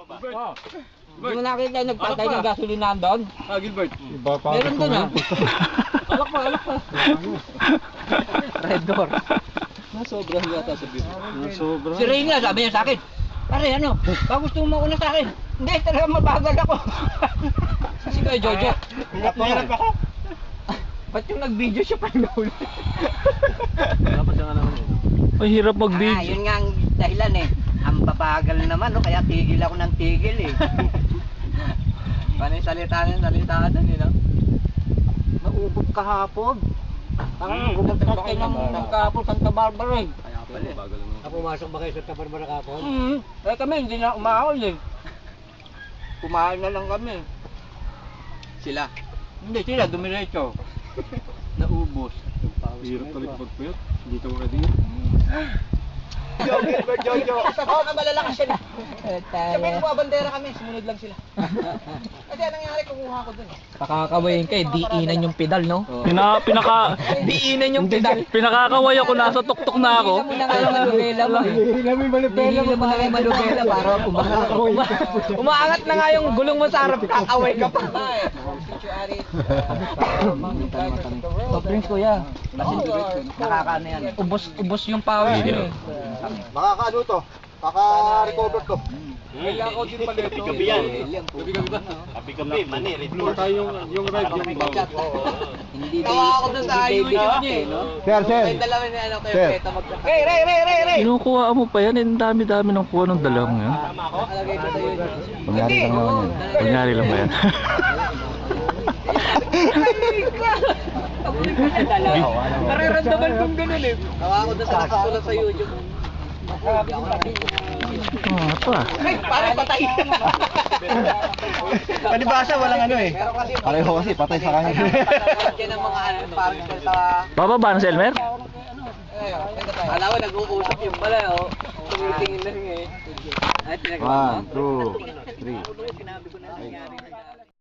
Hindi mo nakita yung nagpatay ng gasolinahan doon? Gilbert. Iba pa. Meron doon ah. Alak pa. Red door. Nasobra yata sa biro. Sobra. Si Ray nga, sabi niya sa akin, pare ano, baka gusto mo mauna sa akin. Hindi, talaga mabagal ako. Kasi kayo Jojo. Hirap ako. Ba't yung nag-video siya pa nahuli? Dapat siya nga naman yun. Ay, hirap Ah, mag-video. yun nga ang dahilan eh. Ang babagal naman, no? Kaya tigil ako ng tigil eh. Paano yung salita doon, no? Naubog kahapon. Parang gumagkat kayo ng kahapon, Santa Barbara eh. Kaya pala eh. Bagal naman. Pumasok ba kayo sa Tabarbara kahapon? Eh kami, hindi na umahon eh. Kumain na lang kami. Sila. Hindi sila, dumiretso. Naubos. Hirap talaga pagpuyat. Dito ka din. Jojo. Oo, malalakas siya. Sabi ko ba, bandera kami. Sumunod lang sila. Kasi anong nangyari, kumuha ko dun. Pakakawayin ka eh, diinan yung pedal, no? Diinan yung pinakakaway ako, nasa tuktok na ako. Hihilan mo na nga yung malubela mo. Hihilan mo na nga yung malubela para umaangat na nga yung gulong mo sa harap, kakaway ka pa. Top drinks kuya. Kasi nakakaano yan. Ubos yung power yun eh. Makakaano to? Kaka-recover to. Kailangan ko din pala ito. Gabi yan. Gabi ba? Gabi, mani, red door. Yung ride, yung Hindi Nawa ako dun sa YouTube niya eh, no? Sir, sir. May dalawa ni ano kayo, Sir. Peta magkakaroon. Ray! Kinukuha mo pa yan, ang dami-dami ng kuha ng dalawang yan. Tama ako? Alagay ko sa YouTube. Kunyari lang naman yan. Kunyari lang ba yan? Nararamdaman kong ganun eh. Nawa ako dun sa nakasulat sa YouTube. Ito ah. Ay, pare, patay! Palibasa, walang ano eh. Pero kasi, Pareho kasi, patay sa kanya. yan ang mga ano, parang sa... Bababa na si Elmer? Alam mo, nag-uusap yung pala, oh. Tumitingin lang eh. Ay, pinagawa mo? 1, 2, 3.